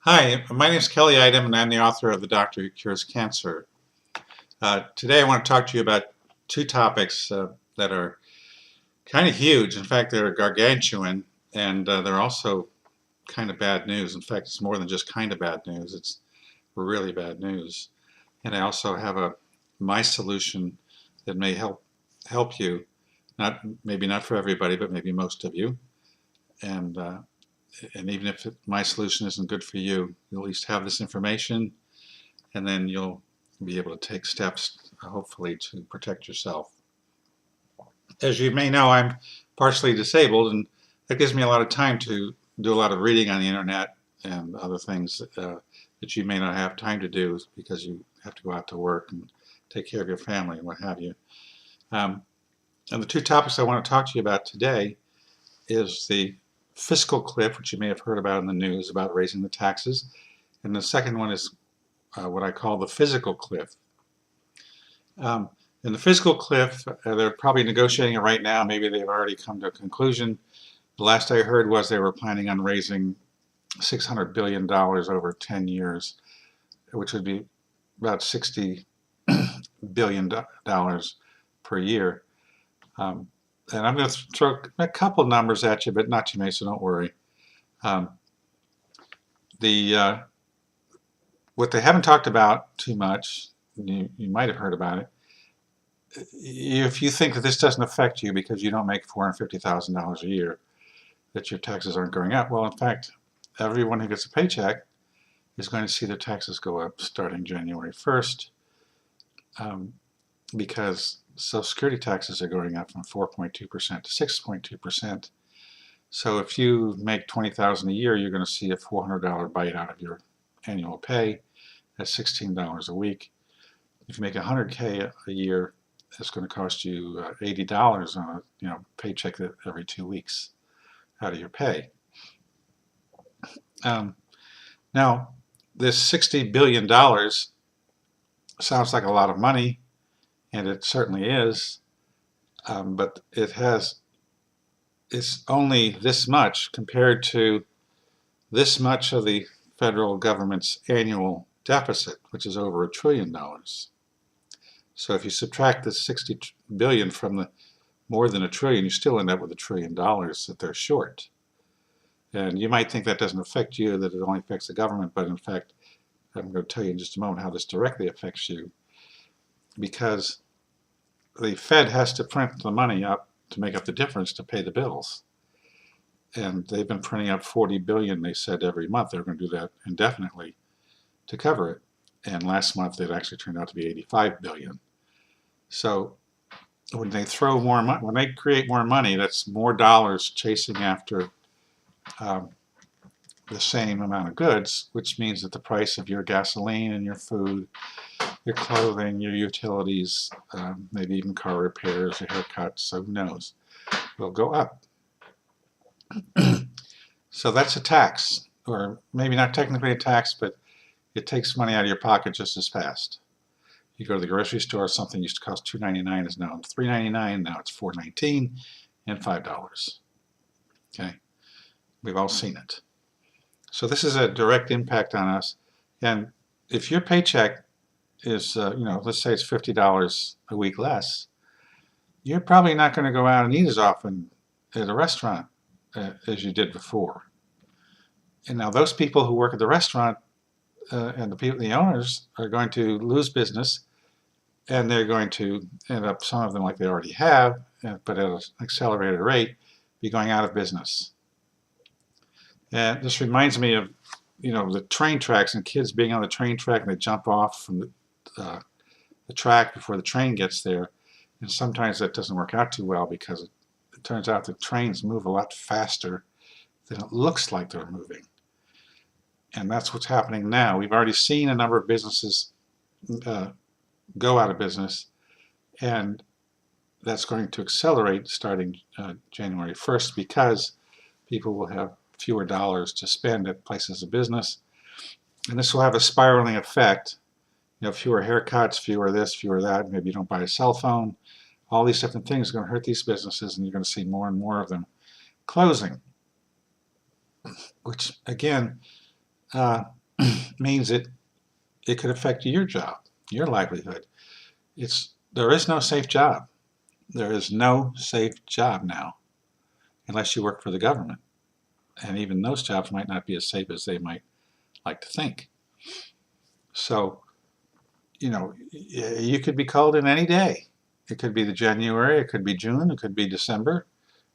Hi, my name is Kelly Idem, and I'm the author of The Doctor Who Cures Cancer. Today I want to talk to you about two topics that are kind of huge. In fact, they're gargantuan, and they're also kind of bad news. In fact, it's more than just kind of bad news. It's really bad news. And I also have my solution that may help you. Maybe not for everybody, but maybe most of you. And even if my solution isn't good for you, you'll at least have this information, and then you'll be able to take steps, hopefully, to protect yourself. As you may know, I'm partially disabled, and that gives me a lot of time to do a lot of reading on the internet and other things that you may not have time to do because you have to go out to work and take care of your family and what have you. And the two topics I want to talk to you about today is the fiscal cliff, which you may have heard about in the news about raising the taxes, and the second one is what I call the physical cliff. In the physical cliff, they're probably negotiating it right now. Maybe they've already come to a conclusion. The last I heard was they were planning on raising $600 billion over 10 years, which would be about $60 billion per year. And I'm going to throw a couple numbers at you, but not too many, so don't worry. What they haven't talked about too much, you might have heard about it, if you think that this doesn't affect you because you don't make $450,000 a year, that your taxes aren't going up, well, in fact, everyone who gets a paycheck is going to see their taxes go up starting January 1st because Social Security taxes are going up from 4.2% to 6.2%. So if you make $20,000 a year, you're going to see a $400 bite out of your annual pay. That's $16 a week. If you make $100K a year, it's going to cost you $80 on a paycheck every 2 weeks out of your pay. Now, this $60 billion sounds like a lot of money, and it certainly is, but it's only this much compared to this much of the federal government's annual deficit, which is over $1 trillion. So if you subtract the 60 billion from the more than $1 trillion, you still end up with $1 trillion that they're short. And you might think that doesn't affect you, that it only affects the government, but in fact, I'm going to tell you in just a moment how this directly affects you, because the Fed has to print the money up to make up the difference to pay the bills. And they've been printing up 40 billion, they said, every month. They're going to do that indefinitely to cover it. And last month it actually turned out to be 85 billion. So when they throw more money, when they create more money, that's more dollars chasing after the same amount of goods, which means that the price of your gasoline and your food, your clothing, your utilities, maybe even car repairs or haircuts, so who knows, will go up. So that's a tax, or maybe not technically a tax, but it takes money out of your pocket just as fast. You go to the grocery store, something used to cost $2.99 is now $3.99, now it's $4.19 and $5. Okay, we've all seen it. So this is a direct impact on us. And if your paycheck is, let's say it's $50 a week less, you're probably not going to go out and eat as often at a restaurant as you did before. And now those people who work at the restaurant and the owners are going to lose business, and they're going to end up, some of them like they already have, but at an accelerated rate, be going out of business. And this reminds me of, the train tracks and kids being on the train track and they jump off from the track before the train gets there. And sometimes that doesn't work out too well because it turns out the trains move a lot faster than it looks like they're moving. And that's what's happening now. We've already seen a number of businesses go out of business, and that's going to accelerate starting January 1st because people will have fewer dollars to spend at places of business. And this will have a spiraling effect. Fewer haircuts, fewer this, fewer that. Maybe you don't buy a cell phone. All these different things are going to hurt these businesses, and you're going to see more and more of them closing, which, again, uh, means that it could affect your job, your livelihood. There is no safe job. There is no safe job now, unless you work for the government. And even those jobs might not be as safe as they might like to think. So, you could be called in any day. It could be the January, it could be June, it could be December,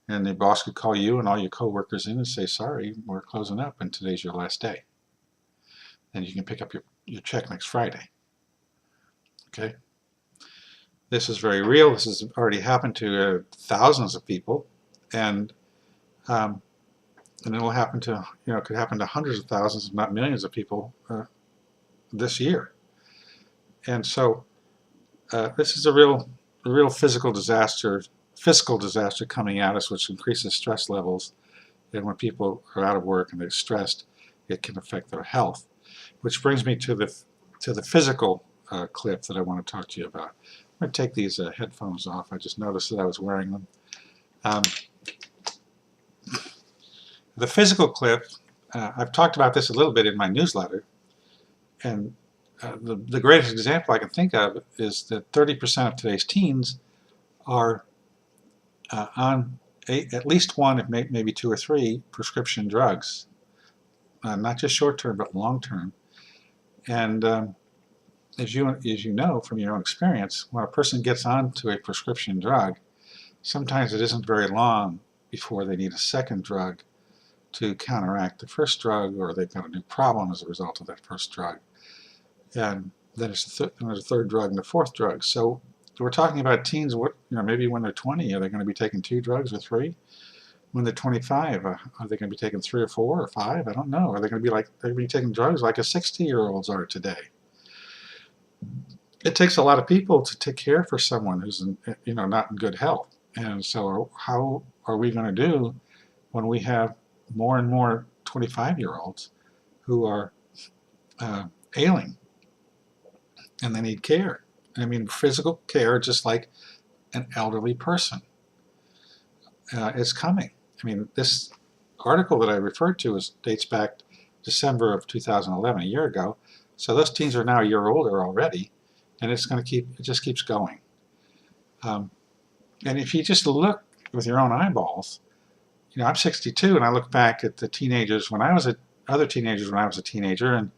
and the boss could call you and all your coworkers in and say, sorry, we're closing up and today's your last day. And you can pick up your check next Friday. Okay? This is very real. This has already happened to thousands of people, and it will happen to, could happen to hundreds of thousands, if not millions of people this year. And so this is a real fiscal disaster coming at us, which increases stress levels. And when people are out of work and they're stressed, it can affect their health. Which brings me to the physical clip that I want to talk to you about. I'm going to take these headphones off. I just noticed that I was wearing them. The physical clip, I've talked about this a little bit in my newsletter, and the greatest example I can think of is that 30% of today's teens are on at least one, if maybe two or three, prescription drugs, not just short-term but long-term. And as you know from your own experience, when a person gets onto a prescription drug, sometimes it isn't very long before they need a second drug to counteract the first drug, or they've got a new problem as a result of that first drug. And then there's a third drug and a fourth drug. So we're talking about teens, maybe when they're 20, are they going to be taking 2 drugs or 3? When they're 25, are they going to be taking 3 or 4 or 5? I don't know. Are they going to be taking drugs like a 60-year-olds are today? It takes a lot of people to take care for someone who's not in good health. And so how are we going to do when we have more and more 25-year-olds who are ailing and they need care? I mean, physical care, just like an elderly person, is coming. I mean, this article that I referred to dates back December of 2011, a year ago. So those teens are now a year older already, and it just keeps going. And if you just look with your own eyeballs, I'm 62, and I look back at the teenagers other teenagers when I was a teenager, and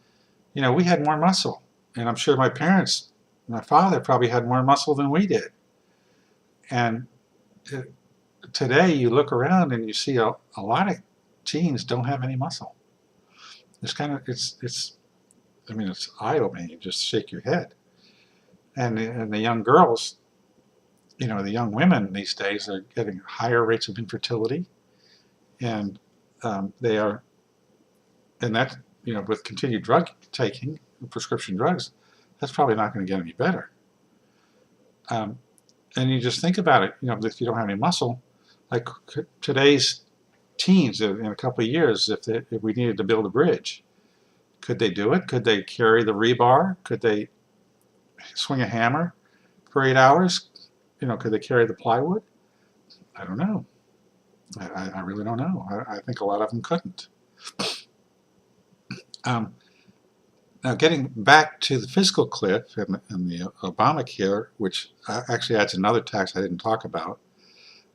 we had more muscle, and I'm sure my father probably had more muscle than we did. And today you look around and you see a lot of teens don't have any muscle. It's eye-opening. You just shake your head. And the young girls, the young women these days are getting higher rates of infertility, and they are, and that, with continued drug taking, prescription drugs, that's probably not going to get any better. And you just think about it, if you don't have any muscle, like today's teens in a couple of years, if we needed to build a bridge, could they do it? Could they carry the rebar? Could they swing a hammer for 8 hours? Could they carry the plywood? I don't know. I really don't know. I think a lot of them couldn't. Now, getting back to the fiscal cliff and the Obamacare, which actually adds another tax I didn't talk about.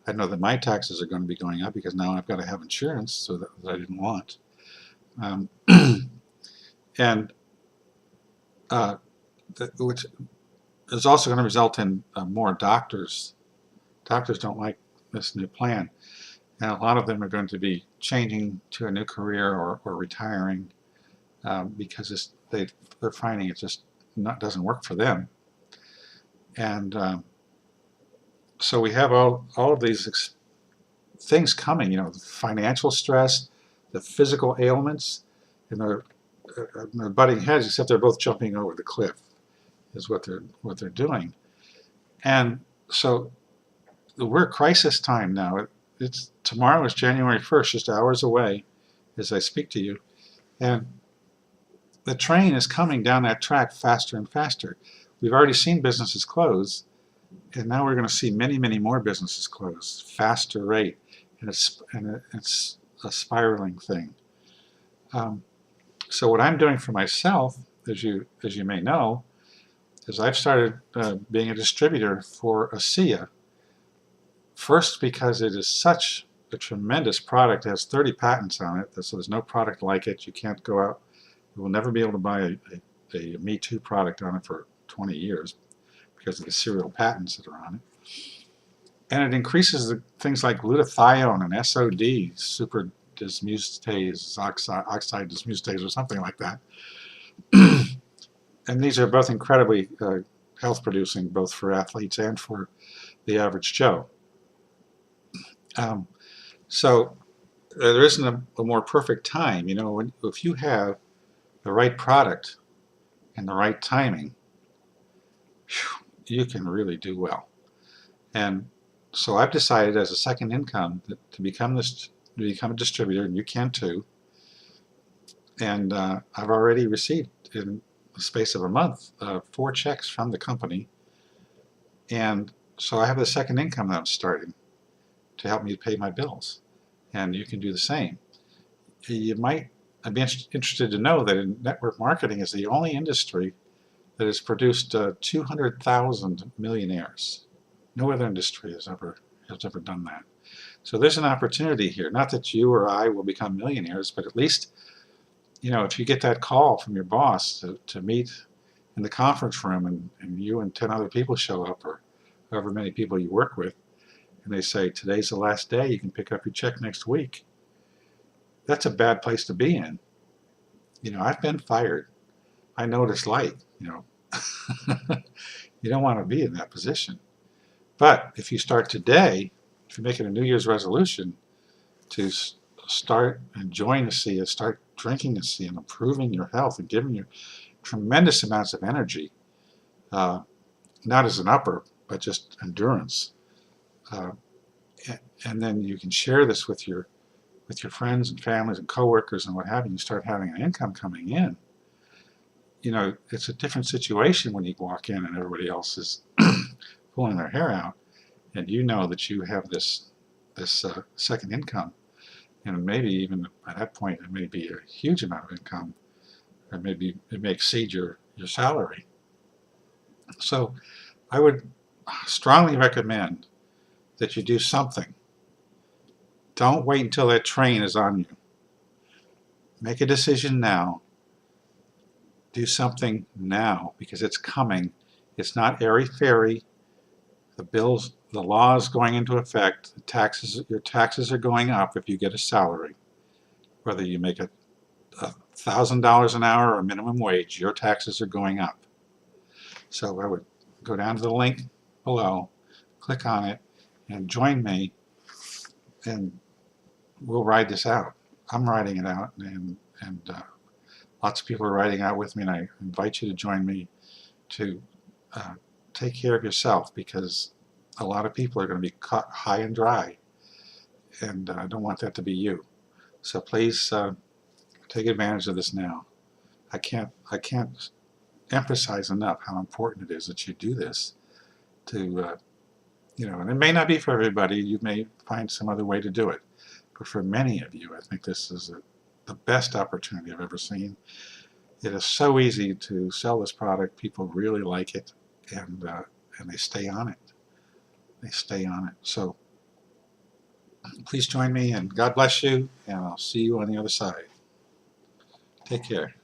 I know that my taxes are going to be going up because now I've got to have insurance, so that I didn't want. And which is also going to result in more doctors. Doctors don't like this new plan, and a lot of them are going to be changing to a new career or retiring because they're finding it just doesn't work for them. And so we have all of these things coming, the financial stress, the physical ailments, and they're butting heads, except they're both jumping over the cliff, is what they're doing. And so we're crisis time now. Tomorrow is January 1st, just hours away as I speak to you. And the train is coming down that track faster and faster. We've already seen businesses close, and now we're going to see many, many more businesses close, faster rate, and it's a spiraling thing. So what I'm doing for myself, as you may know, is I've started being a distributor for ASEA. First, because it is such a tremendous product. It has 30 patents on it, so there's no product like it. You can't go out. You will never be able to buy a Me Too product on it for 20 years because of the serial patents that are on it. And it increases things like glutathione and SOD, super dismutase, oxide dismutase, or something like that. And these are both incredibly health producing, both for athletes and for the average Joe. So there isn't a more perfect time. You know, if you have the right product and the right timing, you can really do well. And so I've decided as a second income to become a distributor, and you can too. And I've already received, in the space of a month, 4 checks from the company. And so I have a second income that I'm starting to help me pay my bills. And you can do the same. I'd be interested to know that in network marketing is the only industry that has produced 200,000 millionaires. No other industry has ever done that. So there's an opportunity here. Not that you or I will become millionaires, but at least, you know, if you get that call from your boss to meet in the conference room, and you and 10 other people show up, or however many people you work with, and they say, today's the last day, you can pick up your check next week. That's a bad place to be in. You know, I've been fired. I know what it's like, you know. You don't want to be in that position. But if you start today, if you make it a New Year's resolution to start enjoying the sea, and start drinking the sea, and improving your health, and giving you tremendous amounts of energy, not as an upper, but just endurance. And then you can share this with your friends and families and coworkers and what have you. You start having an income coming in. You know, it's a different situation when you walk in and everybody else is pulling their hair out, and you know that you have this second income, and maybe even at that point it may be a huge amount of income, or maybe it may exceed your salary. So I would strongly recommend that you do something. Don't wait until that train is on you. Make a decision now. Do something now, because it's coming. It's not airy-fairy. The law is going into effect. Your taxes are going up if you get a salary. Whether you make $1,000 an hour or minimum wage, your taxes are going up. So I would go down to the link below, click on it, and join me, and we'll ride this out. I'm riding it out, and lots of people are riding out with me, and I invite you to join me to take care of yourself, because a lot of people are going to be caught high and dry, and I don't want that to be you. So please take advantage of this now. I can't emphasize enough how important it is that you do this. To you know, and it may not be for everybody. You may find some other way to do it, but for many of you, I think this is the best opportunity I've ever seen. It is so easy to sell this product. People really like it, and they stay on it. They stay on it. So please join me, and God bless you, and I'll see you on the other side. Take care.